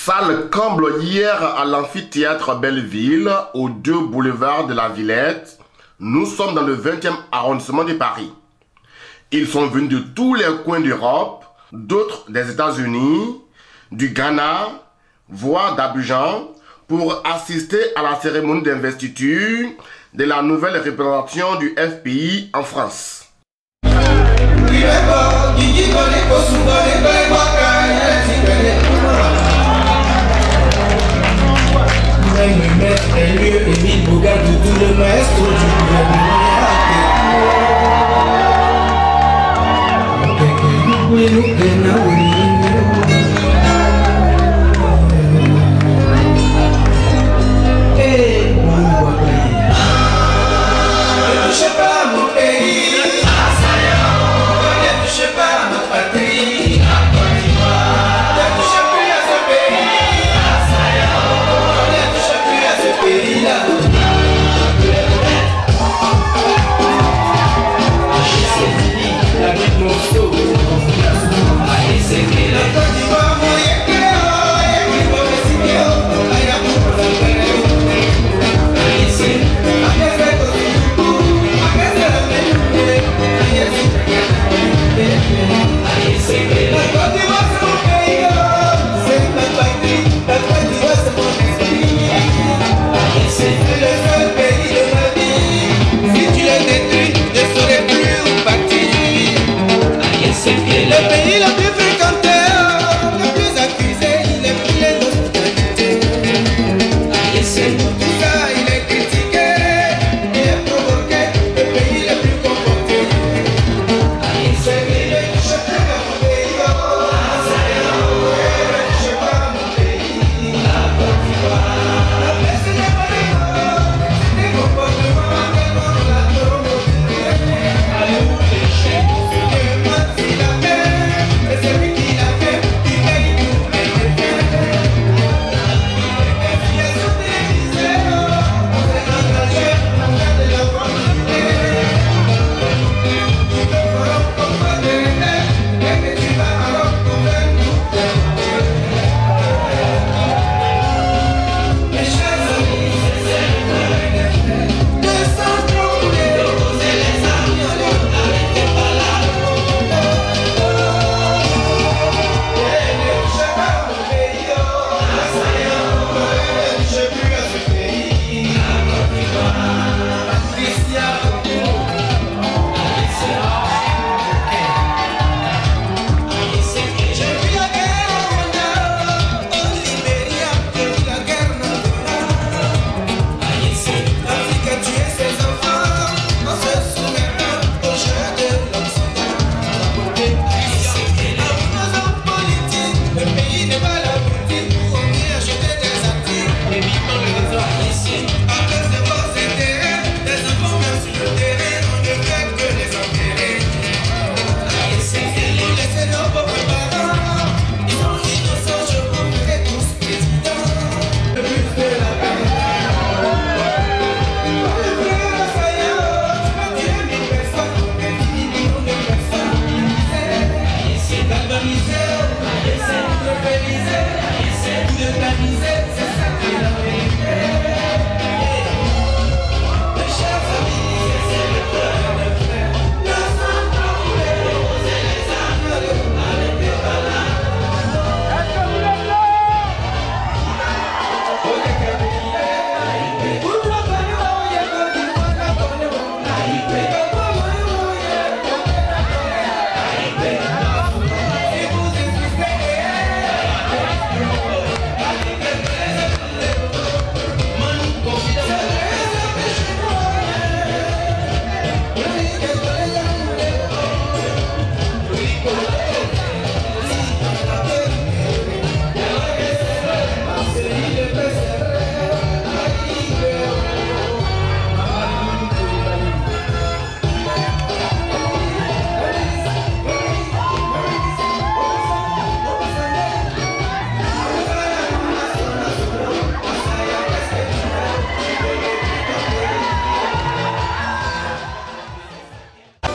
Salle comble hier à l'amphithéâtre Belleville, aux 2 boulevards de la Villette. Nous sommes dans le 20e arrondissement de Paris. Ils sont venus de tous les coins d'Europe, d'autres des États-Unis, du Ghana, voire d'Abidjan, pour assister à la cérémonie d'investiture de la nouvelle représentation du FPI en France.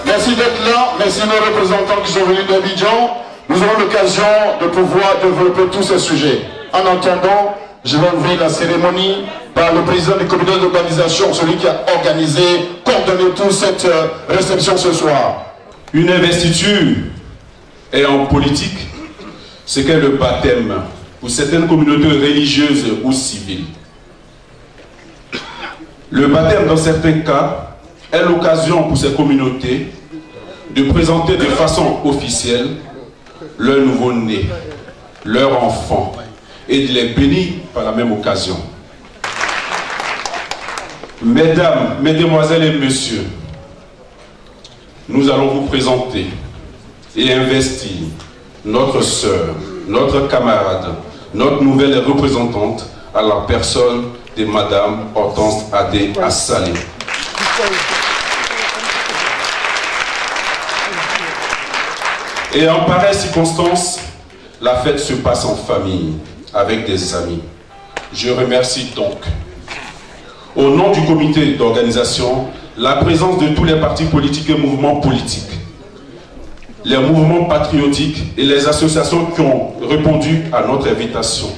Merci d'être là, merci nos représentants qui sont venus d'Abidjan. Nous aurons l'occasion de pouvoir développer tous ces sujets. En attendant, je vais ouvrir la cérémonie par le président du comité d'organisation, celui qui a organisé, coordonné toute cette réception ce soir. Une investiture est en politique ce qu'est le baptême pour certaines communautés religieuses ou civiles. Le baptême, dans certains cas, est l'occasion pour ces communautés de présenter de façon officielle leur nouveau-né, leur enfant, et de les bénir par la même occasion. Mesdames, mesdemoiselles et messieurs, nous allons vous présenter et investir notre sœur, notre camarade, notre nouvelle représentante à la personne de Madame Hortense Adé Assalé. Et en pareille circonstance, la fête se passe en famille, avec des amis. Je remercie donc, au nom du comité d'organisation, la présence de tous les partis politiques et mouvements politiques, les mouvements patriotiques et les associations qui ont répondu à notre invitation.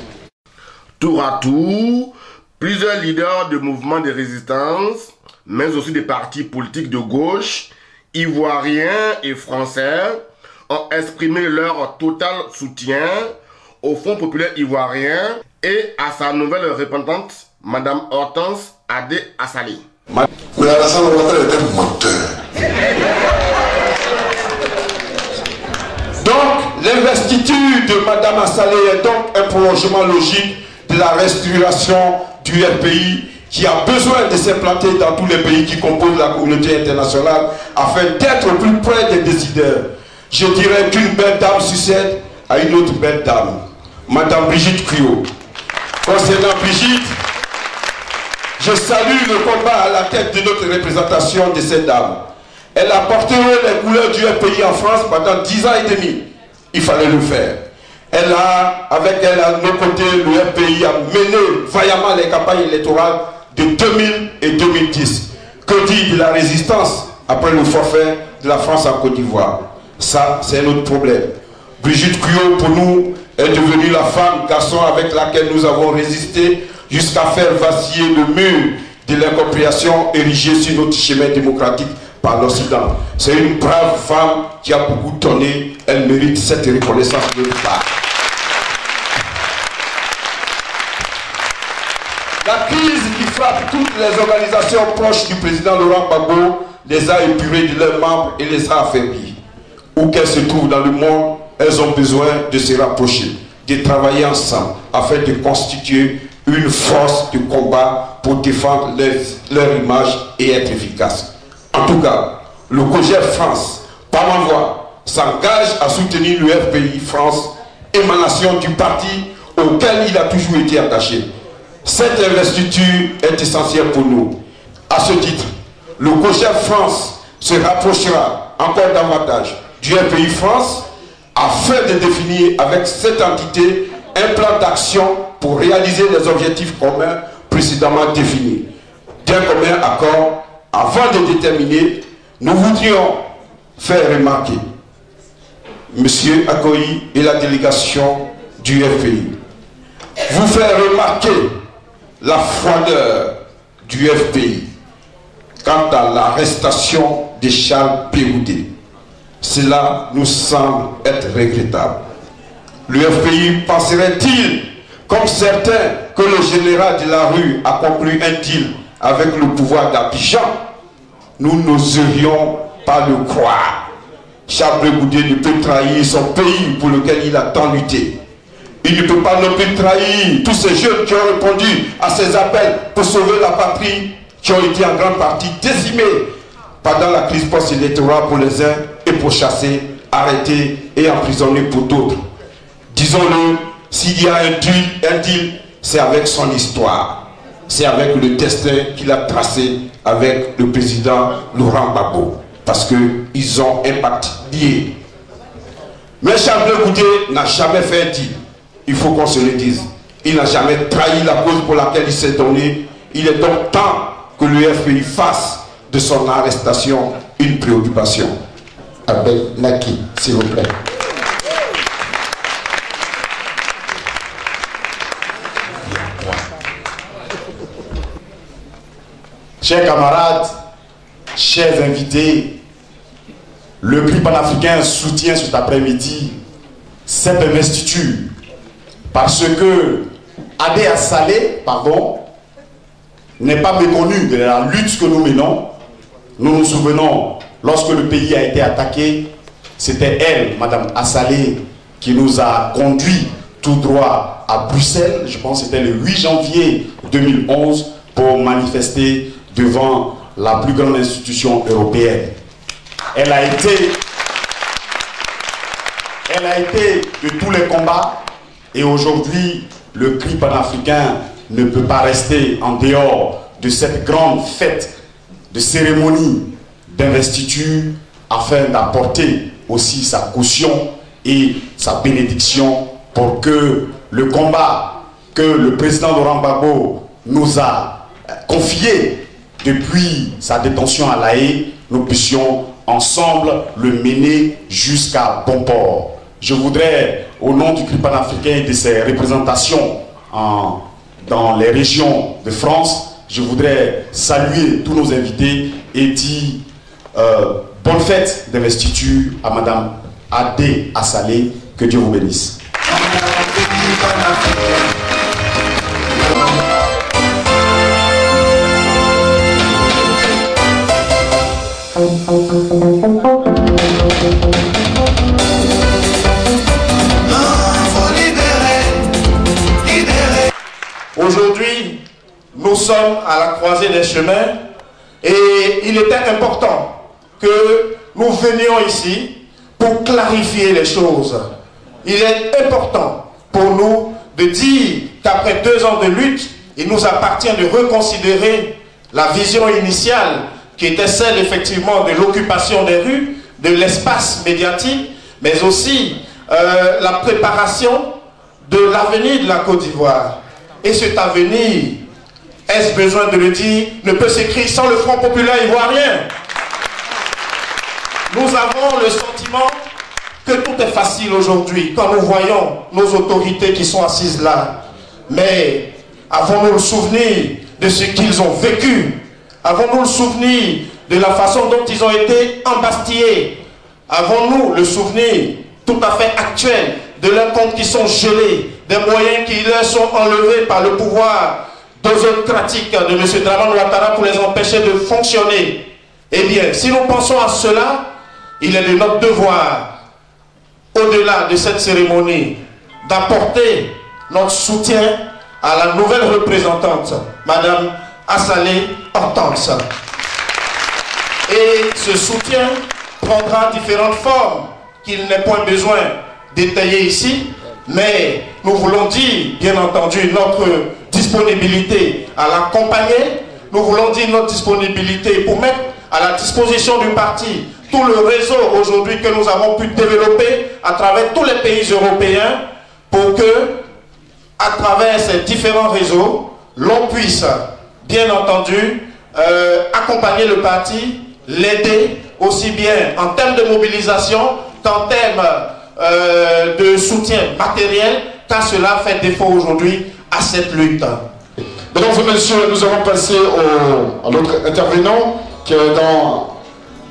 Tour à tour, plusieurs leaders de mouvements de résistance, mais aussi des partis politiques de gauche, ivoiriens et français, ont exprimé leur total soutien au Front populaire ivoirien et à sa nouvelle représentante, Madame Hortense Adé Assalé. Mais Alassane Ouattara était menteur. Donc, l'investiture de Madame Assalé est donc un prolongement logique de la restauration du RPI qui a besoin de s'implanter dans tous les pays qui composent la communauté internationale afin d'être au plus près des décideurs. Je dirais qu'une belle dame succède à une autre belle dame, Madame Brigitte Kriot. Concernant Brigitte, je salue le combat à la tête de notre représentation de cette dame. Elle a porté les couleurs du RPI en France pendant 10 ans et demi. Il fallait le faire. Elle a, avec elle à nos côtés, le RPI a mené vaillamment les campagnes électorales de 2000 et 2010. Que dire de la résistance après le forfait de la France en Côte d'Ivoire? Ça, c'est un autre problème. Brigitte Kriot, pour nous, est devenue la femme garçon avec laquelle nous avons résisté jusqu'à faire vaciller le mur de l'incompréhension érigé sur notre chemin démocratique par l'Occident. C'est une brave femme qui a beaucoup donné. Elle mérite cette reconnaissance de notre part. La crise qui frappe toutes les organisations proches du président Laurent Gbagbo les a épurées de leurs membres et les a affaiblis. Où qu'elles se trouvent dans le monde, elles ont besoin de se rapprocher, de travailler ensemble afin de constituer une force de combat pour défendre leur image et être efficace. En tout cas, le COJER France, par ma voix, s'engage à soutenir le RPI France, émanation du parti auquel il a toujours été attaché. Cette investiture est essentielle pour nous. À ce titre, le COJER France se rapprochera encore davantage du RPI France afin de définir avec cette entité un plan d'action pour réaliser les objectifs communs précédemment définis. D'un commun accord, avant de déterminer, nous voudrions faire remarquer Monsieur Akoyi et la délégation du RPI. Vous faire remarquer la froideur du RPI quant à l'arrestation de Charles Péroudé. Cela nous semble être regrettable. Le RPI penserait-il, comme certains, que le général de la rue a conclu un deal avec le pouvoir d'Abidjan? Nous n'oserions pas le croire. Charles Péroudé ne peut trahir son pays pour lequel il a tant lutté. Il ne peut pas non plus trahir tous ces jeunes qui ont répondu à ses appels pour sauver la patrie, qui ont été en grande partie décimés pendant la crise post-électorale pour les uns et pour chasser, arrêter et emprisonner pour d'autres. Disons-le, s'il y a un deal, c'est avec son histoire. C'est avec le destin qu'il a tracé avec le président Laurent Gbagbo. Parce qu'ils ont un pacte lié. Mais Charles Péroudé n'a jamais fait un deal. Il faut qu'on se le dise. Il n'a jamais trahi la cause pour laquelle il s'est donné. Il est donc temps que le RPI fasse de son arrestation une préoccupation. Abel Naki, s'il vous plaît. chers camarades, chers invités, le prix panafricain soutient cet après-midi cette investiture parce que Adé Assalé, n'est pas méconnu de la lutte que nous menons. Nous nous souvenons, lorsque le pays a été attaqué, c'était elle, Madame Assalé, qui nous a conduits tout droit à Bruxelles. Je pense que c'était le 8 janvier 2011 pour manifester devant la plus grande institution européenne. Elle a été de tous les combats et aujourd'hui, le cri panafricain ne peut pas rester en dehors de cette grande fête de cérémonie d'investiture afin d'apporter aussi sa caution et sa bénédiction pour que le combat que le président Laurent Gbagbo nous a confié depuis sa détention à La Haye, nous puissions ensemble le mener jusqu'à bon port. Je voudrais, au nom du CRI panafricain et de ses représentations dans les régions de France, je voudrais saluer tous nos invités et dire bonne fête d'investiture à Madame Adé Assalé. Que Dieu vous bénisse. Aujourd'hui, nous sommes à la croisée des chemins et il était important que nous venions ici pour clarifier les choses. Il est important pour nous de dire qu'après 2 ans de lutte, il nous appartient de reconsidérer la vision initiale qui était celle effectivement de l'occupation des rues, de l'espace médiatique, mais aussi la préparation de l'avenir de la Côte d'Ivoire. Et cet avenir, est-ce besoin de le dire, ne peut s'écrire sans le Front populaire ivoirien. Nous avons le sentiment que tout est facile aujourd'hui quand nous voyons nos autorités qui sont assises là. Mais avons-nous le souvenir de ce qu'ils ont vécu? Avons-nous le souvenir de la façon dont ils ont été embastillés? Avons-nous le souvenir tout à fait actuel de leurs comptes qui sont gelés, des moyens qui leur sont enlevés par le pouvoir dosocratique de M. Dramane Ouattara pour les empêcher de fonctionner? Eh bien, si nous pensons à cela, il est de notre devoir, au-delà de cette cérémonie, d'apporter notre soutien à la nouvelle représentante, Madame Assalé Hortense. Et ce soutien prendra différentes formes qu'il n'est point besoin d'étayer ici, mais nous voulons dire, bien entendu, notre disponibilité à l'accompagner. Nous voulons dire notre disponibilité pour mettre à la disposition du parti tout le réseau aujourd'hui que nous avons pu développer à travers tous les pays européens pour que, à travers ces différents réseaux, l'on puisse, bien entendu, accompagner le parti, l'aider aussi bien en termes de mobilisation qu'en termes de soutien matériel, car cela fait défaut aujourd'hui à cette lutte. Mesdames et messieurs, nous allons passer à l'autre intervenant qui est dans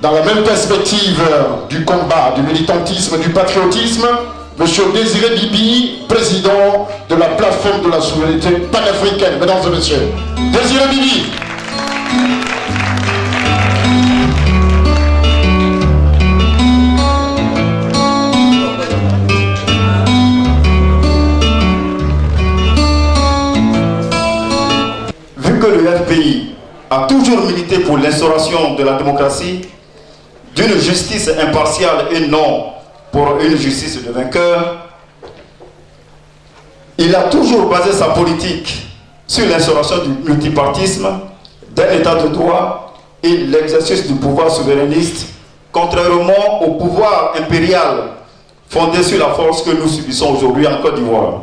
la même perspective du combat, du militantisme, du patriotisme, M. Désiré Bibi, président de la plateforme de la souveraineté panafricaine. Mesdames et messieurs, Désiré Bibi. Vu que le FPI a toujours milité pour l'instauration de la démocratie, d'une justice impartiale et non pour une justice de vainqueur, il a toujours basé sa politique sur l'instauration du multipartisme, d'un état de droit et l'exercice du pouvoir souverainiste, contrairement au pouvoir impérial fondé sur la force que nous subissons aujourd'hui en Côte d'Ivoire.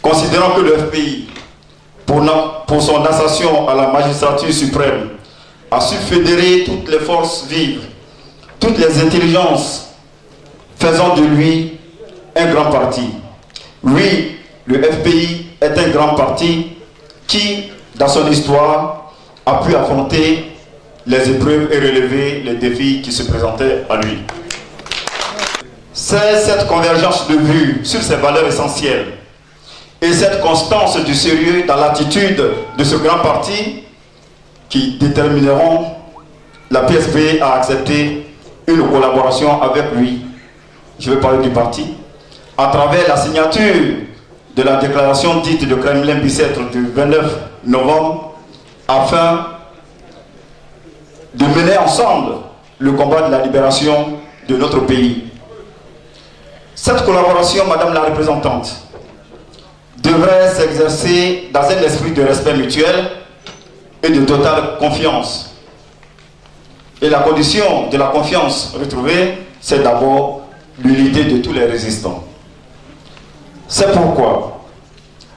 Considérant que le FPI, pour son ascension à la magistrature suprême, a su fédérer toutes les forces vives, toutes les intelligences, faisant de lui un grand parti. Oui, le FPI est un grand parti qui, dans son histoire, a pu affronter les épreuves et relever les défis qui se présentaient à lui. C'est cette convergence de vues sur ces valeurs essentielles et cette constance du sérieux dans l'attitude de ce grand parti qui détermineront la PSP à accepter une collaboration avec lui. Je vais parler du parti. À travers la signature de la déclaration dite de Kremlin-Bicêtre du 29 novembre, afin de mener ensemble le combat de la libération de notre pays. Cette collaboration, Madame la représentante, devrait s'exercer dans un esprit de respect mutuel et de totale confiance. Et la condition de la confiance retrouvée, c'est d'abord l'unité de tous les résistants. C'est pourquoi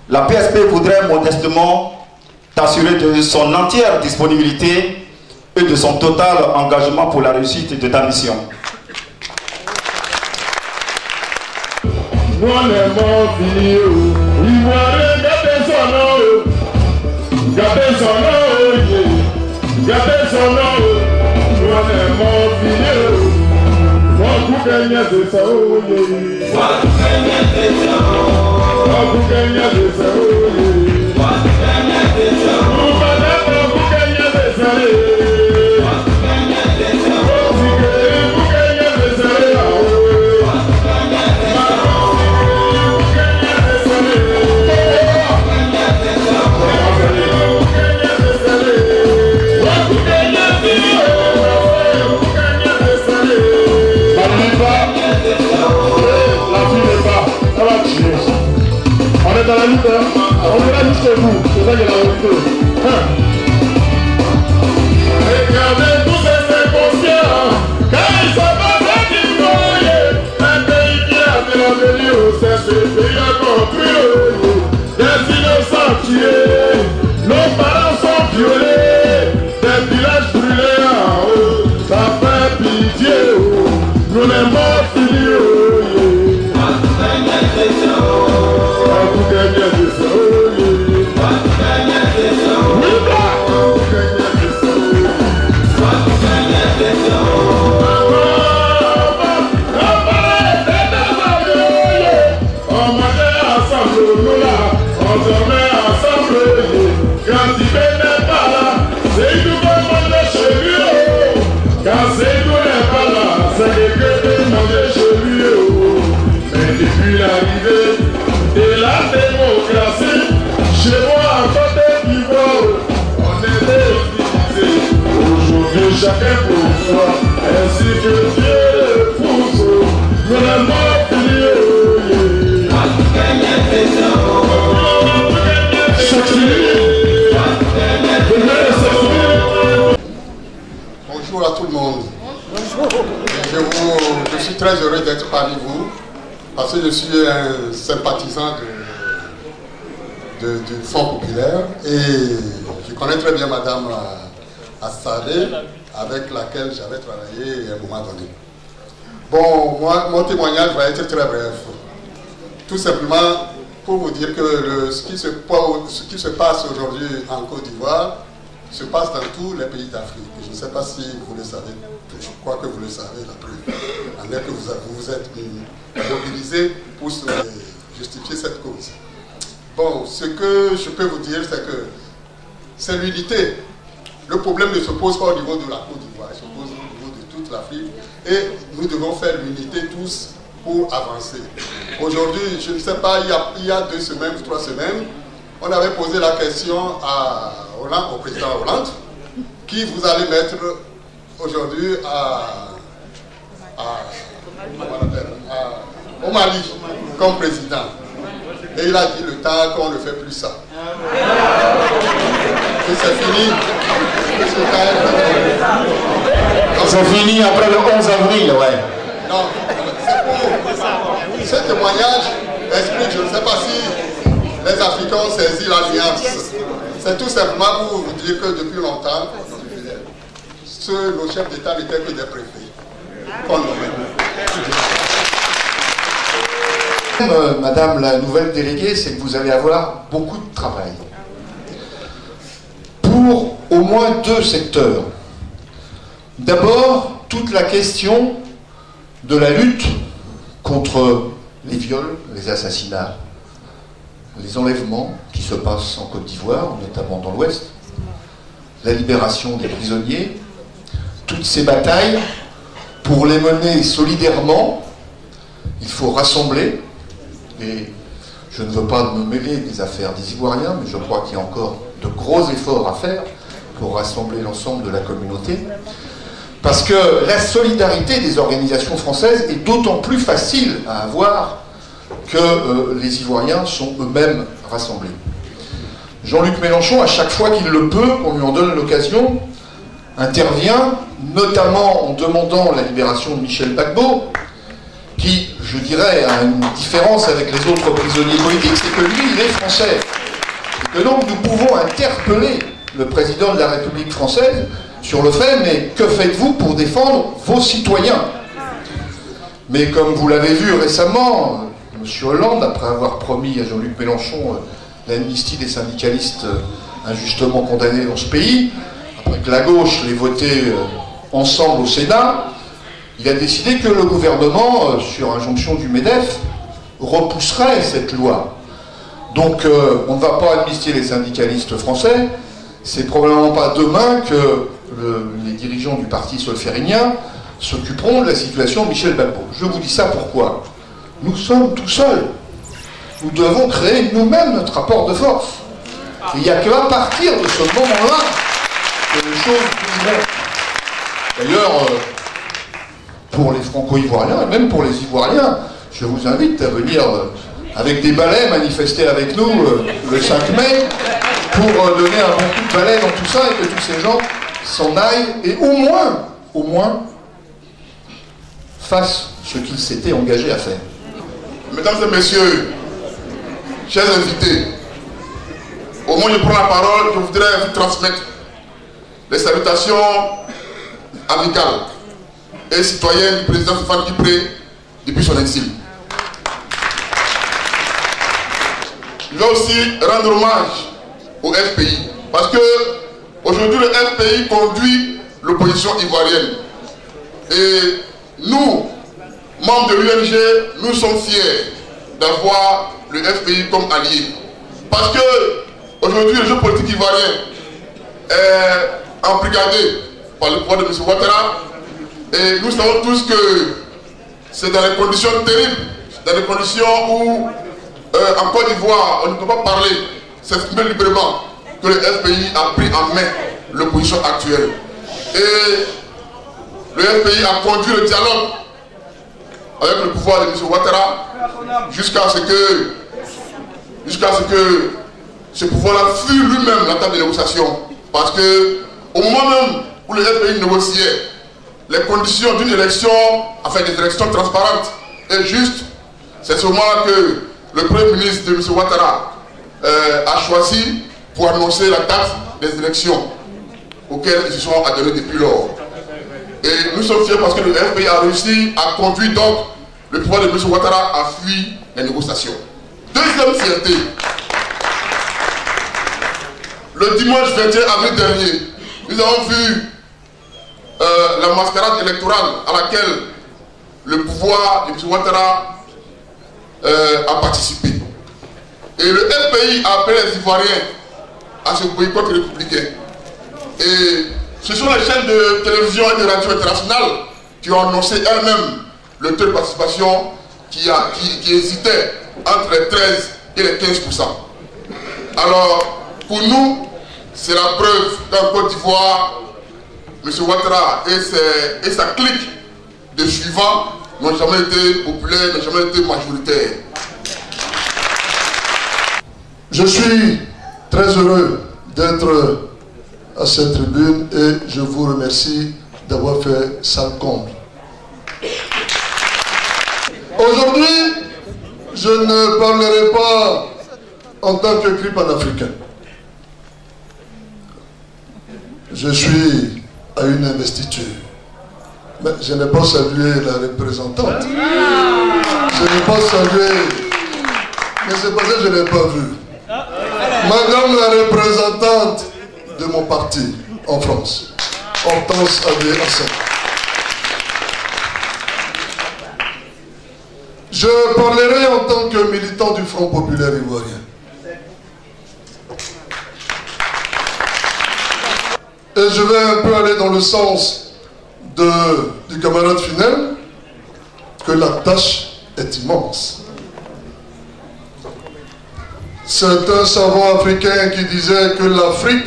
la PSP voudrait modestement t'assurer de son entière disponibilité et de son total engagement pour la réussite de ta mission. Dans la lutte, on ira jusqu'au bout, c'est ça qui est la vérité. Regardez tous ces inconscients, car ils sont pas fatigués. Un pays qui a fait l'avenir, c'est ce pays à construire. Des innocents tués, nos parents sont violés, des villages brûlés en haut, ça fait pitié. Nous les morts finis. Depuis l'arrivée de la démocratie, chez moi en Côte d'Ivoire, on est divisé. Aujourd'hui chacun pour soi, ainsi que Dieu le pousse. Nous l'avons fini. Bonjour à tout le monde. Je suis très heureux d'être parmi vous. Parce que je suis un sympathisant du Front populaire et je connais très bien Madame Assadé, avec laquelle j'avais travaillé à un moment donné. Bon, moi, mon témoignage va être très bref. Tout simplement pour vous dire que ce qui se passe aujourd'hui en Côte d'Ivoire se passe dans tous les pays d'Afrique. Je ne sais pas si vous le savez, je crois que vous le savez, la preuve en est que vous vous êtes mobilisés pour justifier cette cause. Bon, ce que je peux vous dire, c'est que c'est l'unité. Le problème ne se pose pas au niveau de la Côte d'Ivoire, il se pose au niveau de toute l'Afrique. Et nous devons faire l'unité tous pour avancer. Aujourd'hui, je ne sais pas, il y a 2 semaines ou 3 semaines, on avait posé la question au président Hollande, qui vous allez mettre aujourd'hui au Mali comme président. Et il a dit le temps qu'on ne fait plus ça. Que c'est fini. C'est fini après le 11 avril, ouais. Non, c'est pour ce témoignage explique, je ne sais pas si les Africains ont saisi l'alliance. C'est tout simplement pour vous dire que depuis longtemps, nos chefs d'État n'étaient que des préfets qu'on nommait. Madame la nouvelle déléguée, c'est que vous allez avoir beaucoup de travail. Pour pour au moins 2 secteurs. D'abord, toute la question de la lutte contre les viols, les assassinats, les enlèvements qui se passent en Côte d'Ivoire, notamment dans l'Ouest, la libération des prisonniers, toutes ces batailles, pour les mener solidairement, il faut rassembler, et je ne veux pas me mêler des affaires des Ivoiriens, mais je crois qu'il y a encore de gros efforts à faire pour rassembler l'ensemble de la communauté, parce que la solidarité des organisations françaises est d'autant plus facile à avoir que les Ivoiriens sont eux-mêmes rassemblés. Jean-Luc Mélenchon, à chaque fois qu'il le peut, qu'on lui en donne l'occasion, intervient, notamment en demandant la libération de Michel Gbagbo, qui, je dirais, a une différence avec les autres prisonniers politiques, c'est que lui, il est français. Et que donc nous pouvons interpeller le président de la République française sur le fait, mais que faites-vous pour défendre vos citoyens? Mais comme vous l'avez vu récemment, M. Hollande, après avoir promis à Jean-Luc Mélenchon l'amnistie des syndicalistes injustement condamnés dans ce pays, après que la gauche l'ait voté ensemble au Sénat, il a décidé que le gouvernement, sur injonction du MEDEF, repousserait cette loi. Donc on ne va pas amnistier les syndicalistes français, c'est probablement pas demain que les dirigeants du parti solférinien s'occuperont de la situation de Michel Gbagbo. Je vous dis ça pourquoi? Nous sommes tout seuls. Nous devons créer nous-mêmes notre rapport de force. Et il n'y a qu'à partir de ce moment-là que les choses bougeront. D'ailleurs, pour les Franco-Ivoiriens, et même pour les Ivoiriens, je vous invite à venir avec des balais manifester avec nous le 5 mai pour donner un bon coup de balai dans tout ça et que tous ces gens s'en aillent et au moins, fassent ce qu'ils s'étaient engagés à faire. Mesdames et messieurs, chers invités, au moment où je prends la parole, je voudrais vous transmettre les salutations amicales et citoyennes du président Stéphane Dupré depuis son exil. Je vais aussi rendre hommage au FPI, parce que aujourd'hui le FPI conduit l'opposition ivoirienne. Et nous, membres de l'UNG, nous sommes fiers d'avoir le FPI comme allié. Parce que aujourd'hui le jeu politique ivoirien est embrigadé par le pouvoir de M. Ouattara. Et nous savons tous que c'est dans des conditions terribles, dans des conditions où en Côte d'Ivoire on ne peut pas parler, s'exprimer librement, que le FPI a pris en main l'opposition actuelle. Et le FPI a conduit le dialogue avec le pouvoir de M. Ouattara jusqu'à ce que ce pouvoir-là fût lui-même la table de négociation. Parce que au moment même où le FPI négociait les conditions d'une élection, enfin des élections transparentes et justes, c'est ce moment-là que le Premier ministre de M. Ouattara a choisi pour annoncer la date des élections auxquelles ils se sont adhérés depuis lors. Et nous sommes fiers parce que le FPI a réussi à conduire donc le pouvoir de M. Ouattara à fuir les négociations. Deuxième fierté, le dimanche 21 avril dernier, nous avons vu la mascarade électorale à laquelle le pouvoir de M. Ouattara a participé. Et le FPI a appelé les Ivoiriens à ce boycott républicain. Et ce sont les chaînes de télévision et de radio internationales qui ont annoncé elles-mêmes le taux de participation qui hésitait entre les 13 et les 15%. Alors, pour nous, c'est la preuve qu'en Côte d'Ivoire, M. Ouattara et sa clique de suivants n'ont jamais été populaires, n'ont jamais été majoritaires. Je suis très heureux d'être à cette tribune et je vous remercie d'avoir fait ça compte. Aujourd'hui, je ne parlerai pas en tant que CRI panafricain. Je suis à une investiture. Mais je n'ai pas salué la représentante. Je n'ai pas salué. Mais c'est parce que je ne l'ai pas vu. Madame la représentante de mon parti en France, Hortense Adé-Hassan. Je parlerai en tant que militant du Front populaire ivoirien. Et je vais un peu aller dans le sens du camarade Finel, que la tâche est immense. C'est un savant africain qui disait que l'Afrique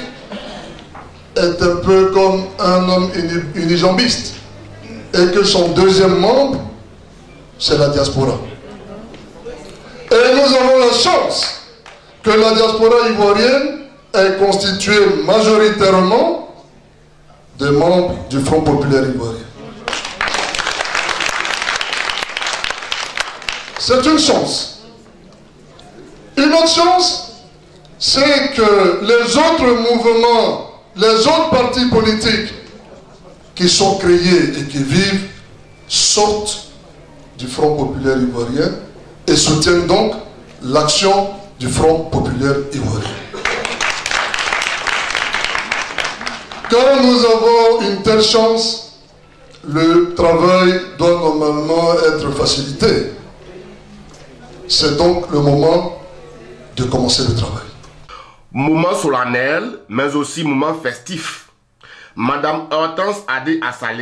est un peu comme un homme unijambiste et que son deuxième membre, c'est la diaspora. Et nous avons la chance que la diaspora ivoirienne est constituée majoritairement de membres du Front populaire ivoirien. C'est une chance. Une autre chance, c'est que les autres mouvements, les autres partis politiques qui sont créés et qui vivent sortent du Front populaire ivoirien et soutiennent donc l'action du Front populaire ivoirien. Quand nous avons une telle chance, le travail doit normalement être facilité. C'est donc le moment de commencer le travail. Moment solennel, mais aussi moment festif. Madame Hortense Adé-Hassan,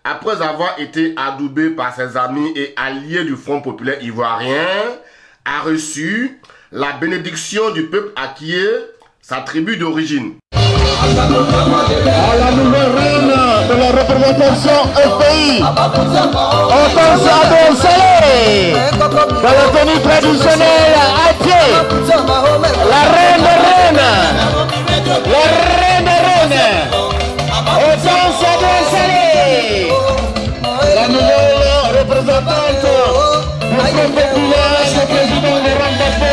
après avoir été adoubée par ses amis et alliés du Front populaire ivoirien, a reçu la bénédiction du peuple à qui est sa tribu d'origine. À la nouvelle reine de la représentation FPI, Hortense Adé-Hassan, dans la tenue traditionnelle à pied, la reine des reines, Hortense Adé-Hassan, la nouvelle représentante du Front populaire du président Laurent Gbagbo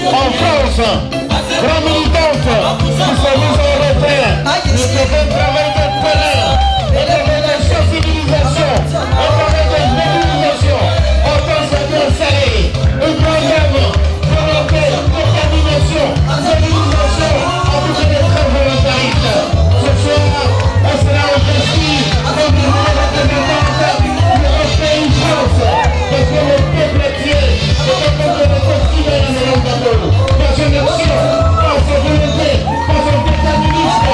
en France, grande militante du service européen, du travail de terrain, et de sensibilisation, de mobilisation, Hortense Adé-Hassan, une grande dame, volonté, détermination, mobilisation, en tout cas des très volontaristes. Ce soir, elle sera investie comme une représentante du pays France, parce que le peuple entier est un peuple de festival à Laurent Gbagbo. Par son action, par sa volonté, par son déterminisme,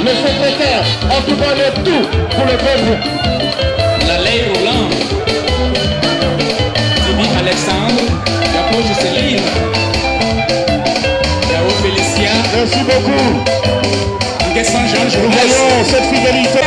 le secrétaire, en tout cas de tout pour le peuple. La ley Roland, Sylvie Alexandre, j'approche Céline, Yao Félicia. Merci beaucoup. Nguessan Jean, je nous voyons cette fidélité.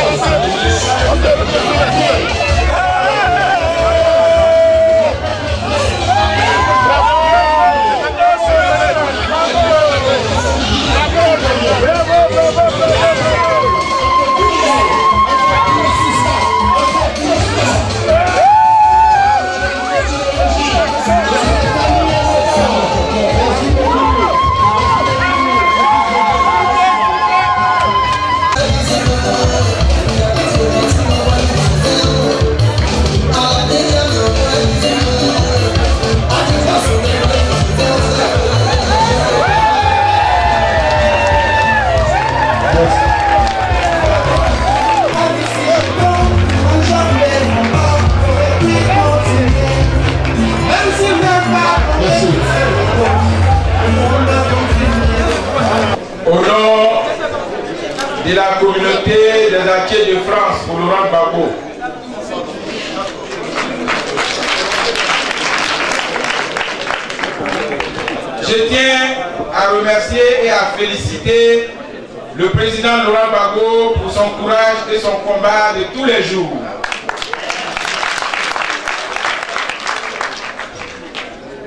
de la communauté des Acquis de France pour Laurent Gbagbo. Je tiens à remercier et à féliciter le président Laurent Gbagbo pour son courage et son combat de tous les jours.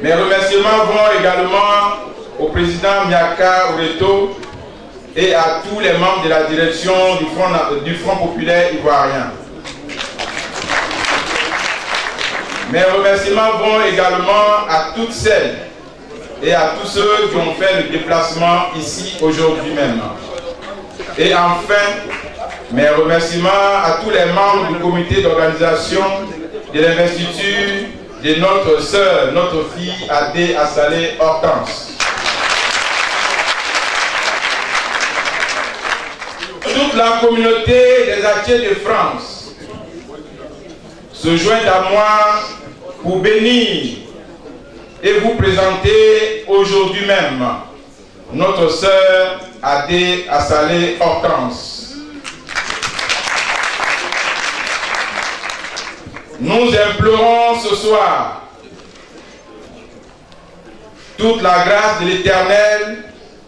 Mes remerciements vont également au président Miaka Oreto et à tous les membres de la direction du Front populaire ivoirien. Mes remerciements vont également à toutes celles et à tous ceux qui ont fait le déplacement ici aujourd'hui même. Et enfin, mes remerciements à tous les membres du comité d'organisation de l'investiture de notre sœur, notre fille Adé Assalé Hortense. Toute la communauté des Acquis de France se joint à moi pour bénir et vous présenter aujourd'hui même notre sœur Adé Assalé Hortense. Nous implorons ce soir toute la grâce de l'Éternel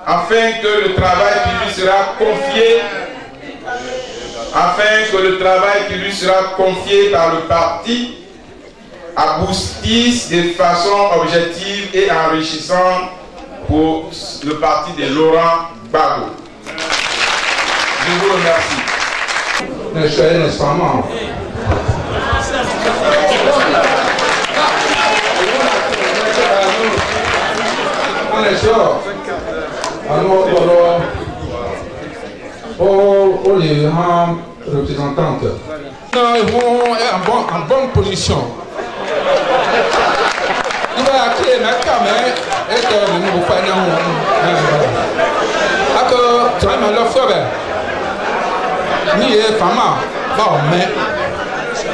afin que le travail qui lui sera confié, par le parti aboutisse de façon objective et enrichissante pour le parti de Laurent Gbagbo. Je vous remercie. Les représentantes en bonne position. Il va créer ma caméra et que nous faisons que tu as mal au feu. Ni les femmes, bon, mais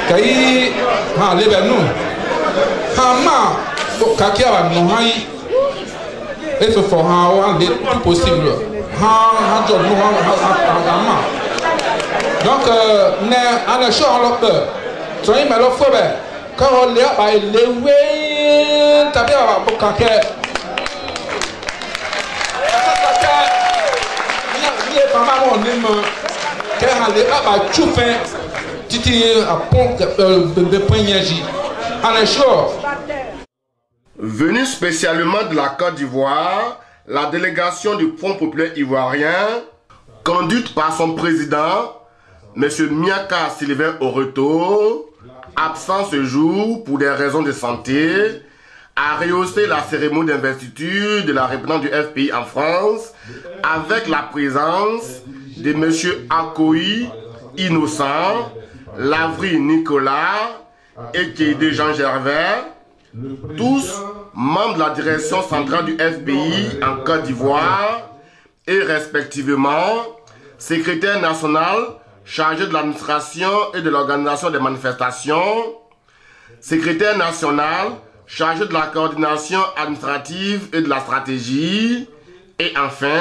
qu'il a les nous. Hama, Kakia, non, et ce faut un tout possible. Donc, à la chambre, tu as mal au feu. Quand on est à l'élevé, tu as bien pour Kakia. Venu spécialement de la Côte d'Ivoire, la délégation du Front populaire ivoirien, conduite par son président, M. Miaka Sylvain Oreto, absent ce jour pour des raisons de santé, a rehaussé la cérémonie d'investiture de la représentante du FPI en France avec la présence de M. Akoyi Innocent, Lavry Nicolas et Kédé Jean Gervais, tous membres de la direction centrale du FPI en Côte d'Ivoire et respectivement secrétaire national chargé de l'administration et de l'organisation des manifestations, secrétaire national chargé de la coordination administrative et de la stratégie, et enfin,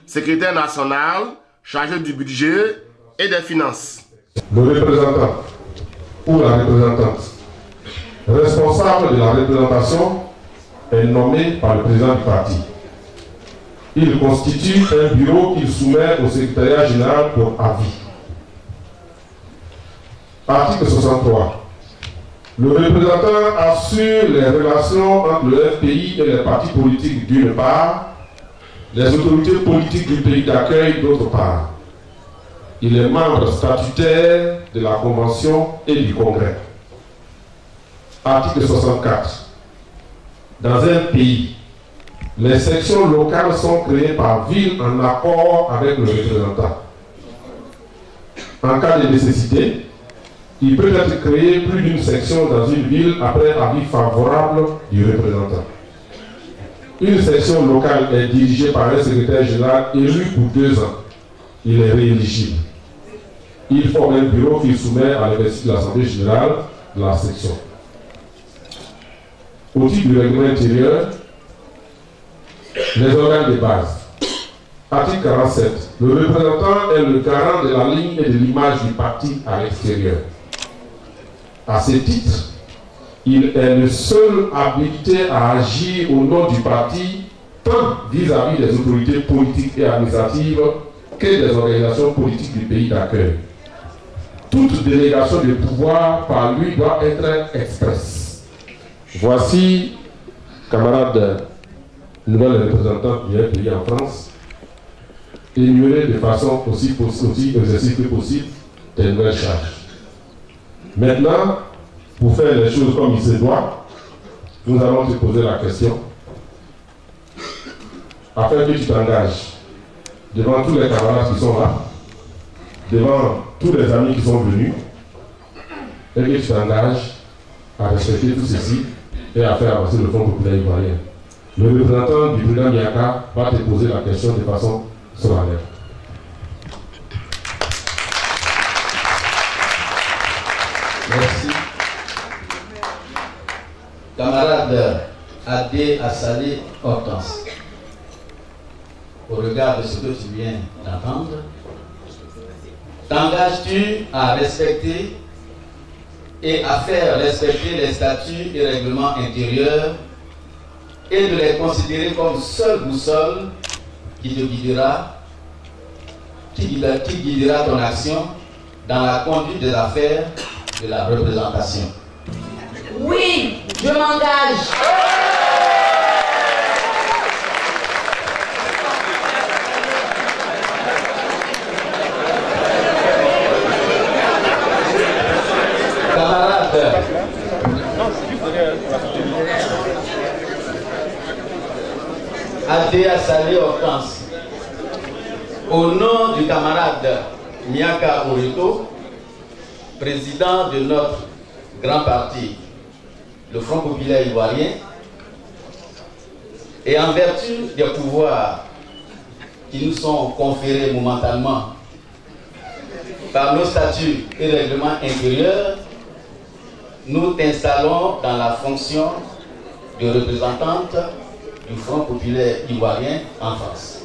secrétaire national chargé du budget et des finances. Le représentant ou la représentante responsable de la représentation est nommé par le président du parti. Il constitue un bureau qu'il soumet au secrétariat général pour avis. Article 63. Le représentant assure les relations entre le FPI et les partis politiques d'une part, les autorités politiques du pays d'accueil d'autre part. Il est membre statutaire de la Convention et du Congrès. Article 64. Dans un pays, les sections locales sont créées par ville en accord avec le représentant. En cas de nécessité, il peut être créé plus d'une section dans une ville après avis favorable du représentant. Une section locale est dirigée par un secrétaire général élu pour 2 ans. Il est rééligible. Il forme un bureau qu'il soumet à l'investiture de l'Assemblée générale de la section. Au titre du règlement intérieur, les organes de base, Article 47. Le représentant est le garant de la ligne et de l'image du parti à l'extérieur. À ce titre, il est le seul habilité à agir au nom du parti, tant vis-à-vis des autorités politiques et administratives que des organisations politiques du pays d'accueil. Toute délégation de pouvoir par lui doit être expresse. Voici, camarades, nouvelles représentantes du pays en France, énumérer de façon aussi exercice que possible des nouvelles charges. Maintenant, pour faire les choses comme il se doit, nous allons te poser la question afin que tu t'engages devant tous les camarades qui sont là, devant tous les amis qui sont venus, et que tu t'engages à respecter tout ceci et à faire avancer le Front populaire ivoirien. Le représentant du président Miaka va te poser la question de façon solennelle. Merci. Camarade Adé Assalé Hortense, au regard de ce que tu viens d'entendre, t'engages-tu à respecter et à faire respecter les statuts et règlements intérieurs et de les considérer comme seule boussole qui te guidera, qui guidera ton action dans la conduite des affaires de la représentation? Oui, je m'engage. Camarades, Adé Assalé Hortense, au nom du camarade Miaka Orito, président de notre grand parti, le Front populaire ivoirien, et en vertu des pouvoirs qui nous sont conférés momentanément par nos statuts et règlements intérieurs, nous t'installons dans la fonction de représentante du Front populaire ivoirien en France.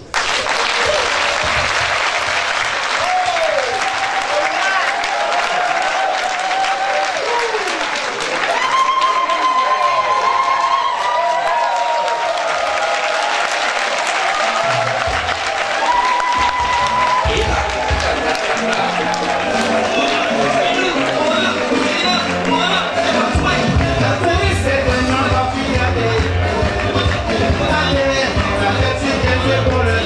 Por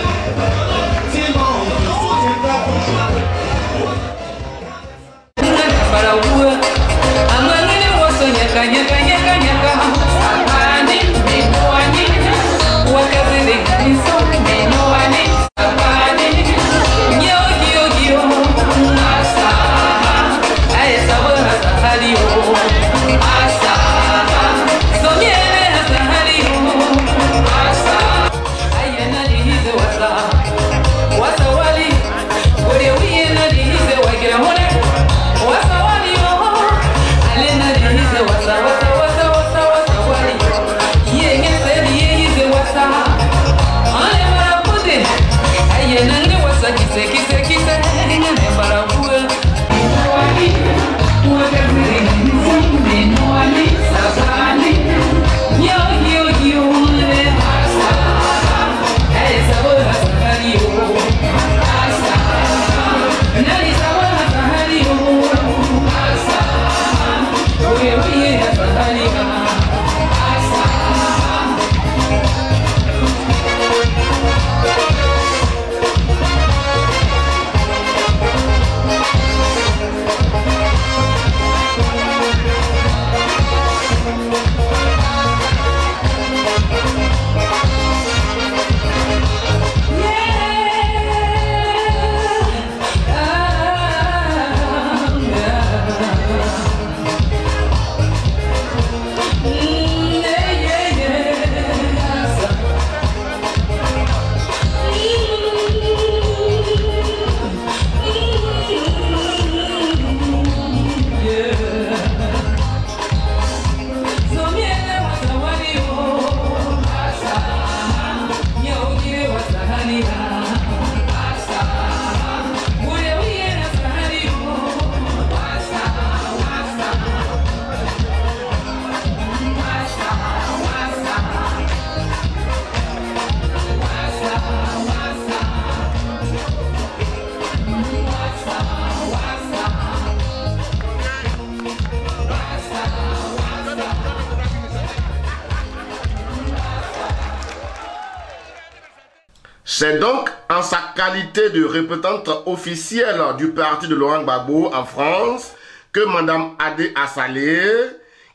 C'est donc en sa qualité de représentante officielle du parti de Laurent Gbagbo en France que Mme Adé Assalé,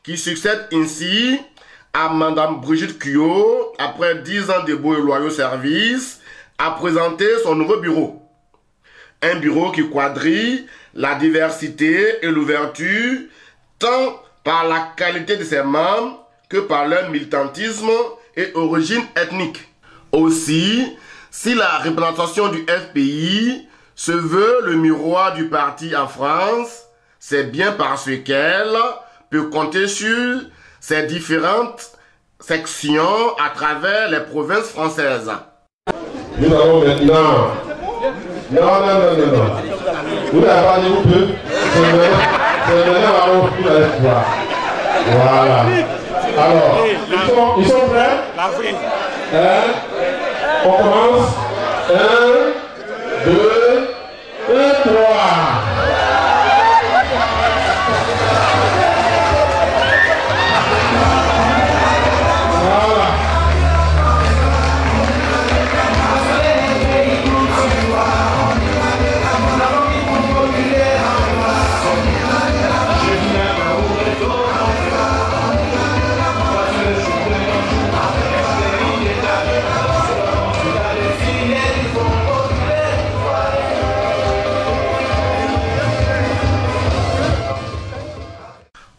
qui succède ainsi à Mme Brigitte Kuyot, après 10 ans de beaux et loyaux services, a présenté son nouveau bureau. Un bureau qui quadrille la diversité et l'ouverture, tant par la qualité de ses membres que par leur militantisme et origine ethnique. Aussi, si la représentation du FPI se veut le miroir du parti en France, c'est bien parce qu'elle peut compter sur ses différentes sections à travers les provinces françaises. Nous avons maintenant... Non. Vous n'avez pas dit vous deux. C'est maintenant vous allez voir. Voilà. Alors, ils sont prêts? On commence. 1, 2, 3.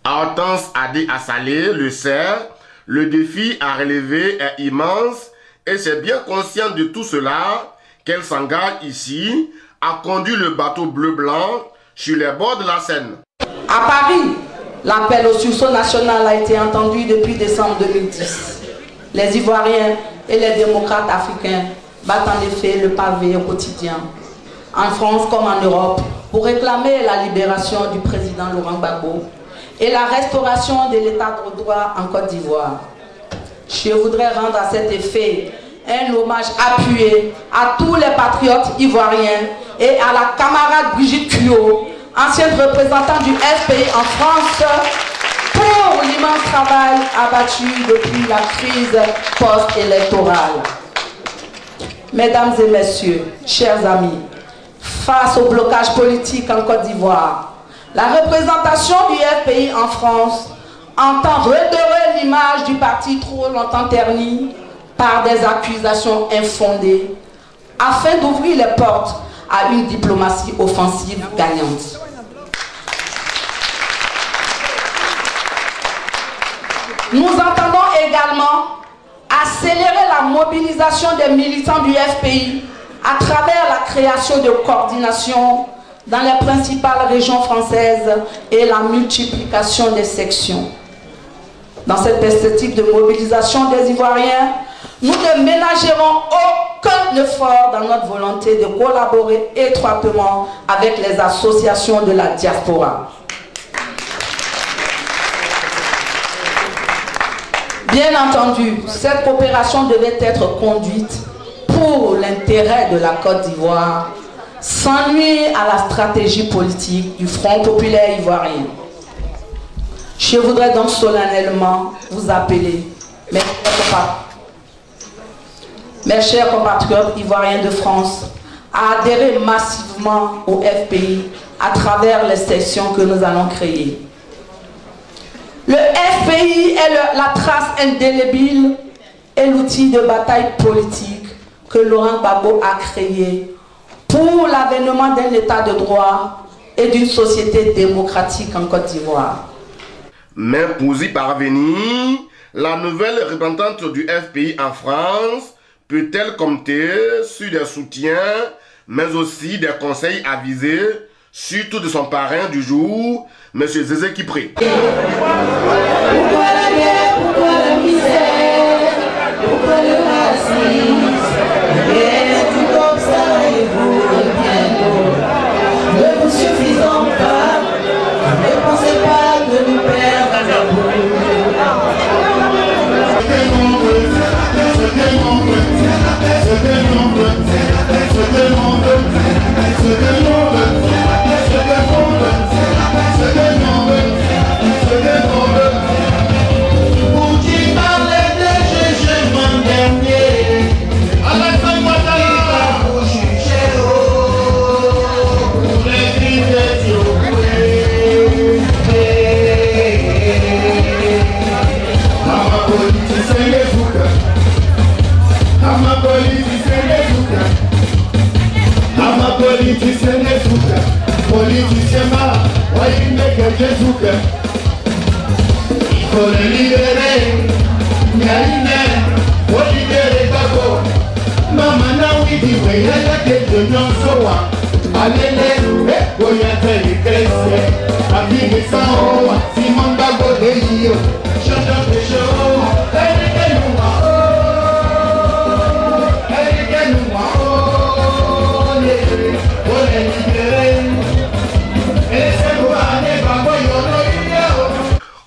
Hortense Adé Assalé le sait, le défi à relever est immense et c'est bien consciente de tout cela qu'elle s'engage ici à conduire le bateau bleu-blanc sur les bords de la Seine. À Paris, l'appel au sursaut national a été entendu depuis décembre 2010. Les Ivoiriens et les démocrates africains battent en effet le pavé au quotidien, en France comme en Europe, pour réclamer la libération du président Laurent Gbagbo et la restauration de l'état de droit en Côte d'Ivoire. Je voudrais rendre à cet effet un hommage appuyé à tous les patriotes ivoiriens et à la camarade Brigitte Kuyot, ancienne représentante du FPI en France, pour l'immense travail abattu depuis la crise post-électorale. Mesdames et messieurs, chers amis, face au blocage politique en Côte d'Ivoire, la représentation du FPI en France entend redorer l'image du parti trop longtemps terni par des accusations infondées afin d'ouvrir les portes à une diplomatie offensive gagnante. Nous entendons également accélérer la mobilisation des militants du FPI à travers la création de coordination dans les principales régions françaises et la multiplication des sections. Dans cette perspective de mobilisation des Ivoiriens, nous ne ménagerons aucun effort dans notre volonté de collaborer étroitement avec les associations de la diaspora. Bien entendu, cette coopération devait être conduite pour l'intérêt de la Côte d'Ivoire, sans nuire à la stratégie politique du Front populaire ivoirien. Je voudrais donc solennellement vous appeler, mes chers compatriotes ivoiriens de France, à adhérer massivement au FPI à travers les sections que nous allons créer. Le FPI est la trace indélébile et l'outil de bataille politique que Laurent Gbagbo a créé pour l'avènement d'un état de droit et d'une société démocratique en Côte d'Ivoire. Mais pour y parvenir, la nouvelle représentante du FPI en France peut-elle compter sur des soutiens, mais aussi des conseils avisés, surtout de son parrain du jour, M. Zézé Kipré. Pourquoi la guerre, pourquoi la misère, pourquoi le racisme, et tout comme ça et vous bien d'autres. Ne vous suffisons pas, ne pensez pas que nous perdons la boue.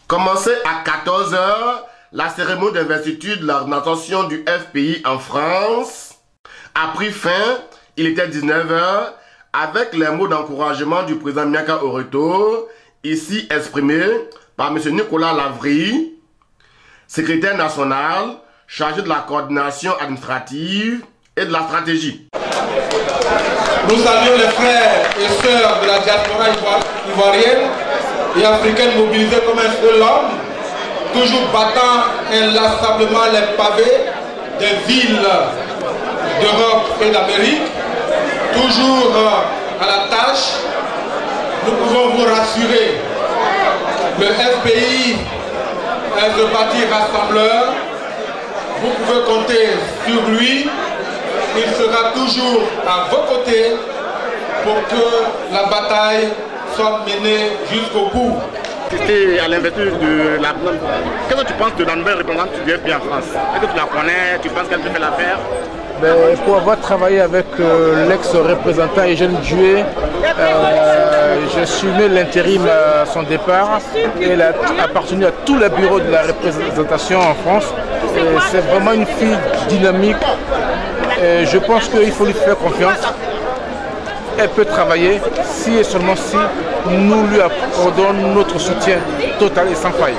Commencé à 14 h, la cérémonie d'investiture de l'organisation du FPI en France a pris fin, il était 19 h, avec les mots d'encouragement du président Miaka Oreto, ici exprimés par M. Nicolas Lavry, secrétaire national, chargé de la coordination administrative et de la stratégie. Nous saluons les frères et sœurs de la diaspora ivoirienne et africaine mobilisés comme un seul homme, toujours battant inlassablement les pavés des villes d'Europe et d'Amérique, toujours à la tâche. Nous pouvons vous rassurer, le FPI est un parti rassembleur, vous pouvez compter sur lui, il sera toujours à vos côtés pour que la bataille soit menée jusqu'au bout. C'était à l'investiture de la... Qu'est-ce que tu penses de la nouvelle représentante du FPI en France? Est-ce que tu la connais? Tu penses qu'elle peut faire l'affaire? Pour avoir travaillé avec l'ex-représentant Eugène Dué, je suivais l'intérim à son départ et elle a appartenu à tous les bureaux de la représentation en France. C'est vraiment une fille dynamique. Je pense qu'il faut lui faire confiance. Elle peut travailler si et seulement si nous lui accordons notre soutien total et sans faille.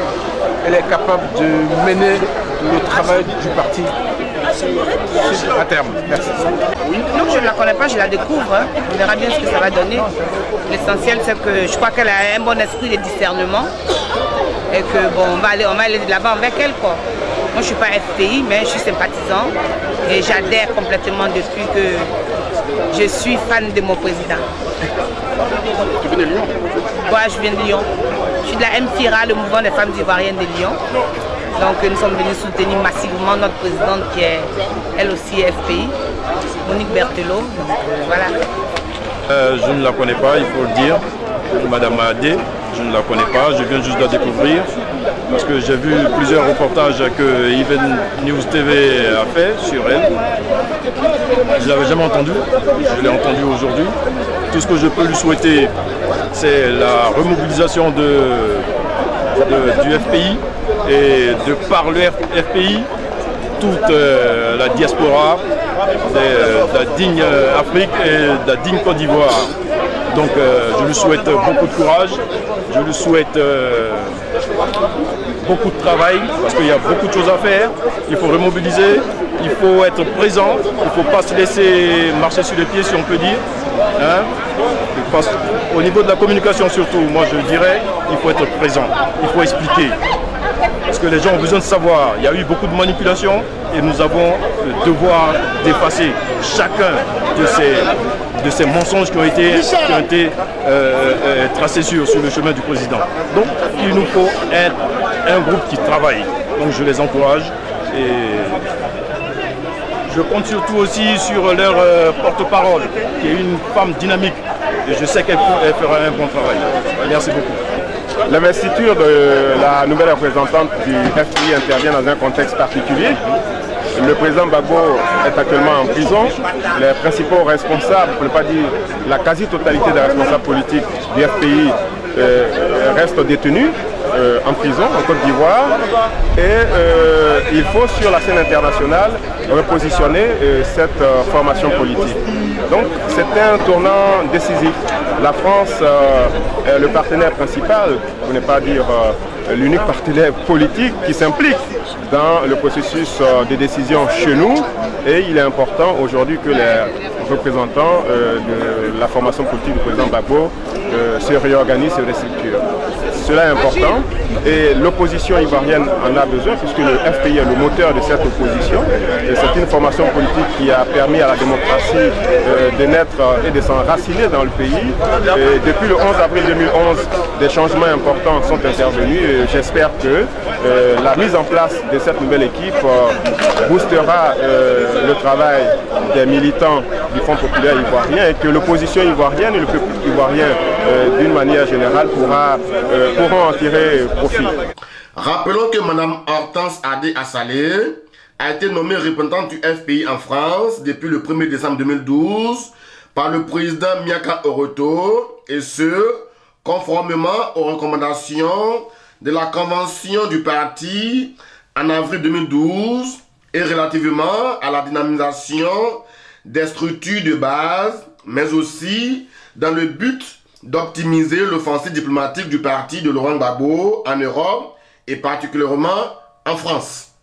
Elle est capable de mener le travail du parti à terme. Merci. Oui. Non, je ne la connais pas, je la découvre. On verra bien ce que ça va donner. L'essentiel, c'est que je crois qu'elle a un bon esprit de discernement et que bon, on va aller de l'avant avec elle, quoi. Moi, je ne suis pas FPI, mais je suis sympathisant et j'adhère complètement depuis que je suis fan de mon président. Tu viens de Lyon? Ouais, je viens de Lyon. Je suis de la MFIRA, le mouvement des femmes ivoiriennes de Lyon. Donc nous sommes venus soutenir massivement notre présidente qui est elle aussi FPI, Monique Berthelot. Voilà. Je ne la connais pas, il faut le dire. Madame Adé, je ne la connais pas, je viens juste de la découvrir. Parce que j'ai vu plusieurs reportages que Even News TV a fait sur elle. Je ne l'avais jamais entendu, je l'ai entendu aujourd'hui. Tout ce que je peux lui souhaiter, c'est la remobilisation du FPI et de par le FPI, toute la diaspora de la digne Afrique et de la digne Côte d'Ivoire. Donc je lui souhaite beaucoup de courage, je lui souhaite beaucoup de travail parce qu'il y a beaucoup de choses à faire. Il faut remobiliser, il faut être présent, il ne faut pas se laisser marcher sur les pieds si on peut dire. Hein? Au niveau de la communication surtout, moi je dirais, il faut être présent, il faut expliquer. Parce que les gens ont besoin de savoir. Il y a eu beaucoup de manipulations et nous avons le devoir d'effacer chacun de ces mensonges qui ont été tracés sur le chemin du président. Donc il nous faut un groupe qui travaille. Donc je les encourage et je compte surtout aussi sur leur porte-parole, qui est une femme dynamique. Et je sais qu'elle fera un bon travail. Merci beaucoup. L'investiture de la nouvelle représentante du FPI intervient dans un contexte particulier. Le président Gbagbo est actuellement en prison. Les principaux responsables, pour ne pas dire la quasi-totalité des responsables politiques du FPI restent détenus en prison en Côte d'Ivoire. Et il faut sur la scène internationale repositionner cette formation politique. Donc c'est un tournant décisif. La France est le partenaire principal, pour ne pas dire l'unique partenaire politique qui s'implique dans le processus de décision chez nous. Et il est important aujourd'hui que les représentants de la formation politique du président Gbagbo se réorganisent et se restructurent. Cela est important et l'opposition ivoirienne en a besoin puisque le FPI est le moteur de cette opposition. C'est une formation politique qui a permis à la démocratie de naître et de s'enraciner dans le pays. Et depuis le 11 avril 2011, des changements importants sont intervenus et j'espère que la mise en place de cette nouvelle équipe boostera le travail des militants du Front populaire ivoirien et que l'opposition ivoirienne et le peuple ivoirien d'une manière générale pourront en tirer profit. Rappelons que Mme Hortense Adé Assalé a été nommée représentante du FPI en France depuis le 1er décembre 2012 par le président Miaka Oroto et ce, conformément aux recommandations de la convention du parti en avril 2012 et relativement à la dynamisation des structures de base, mais aussi dans le but d'optimiser l'offensive diplomatique du parti de Laurent Gbagbo en Europe et particulièrement en France.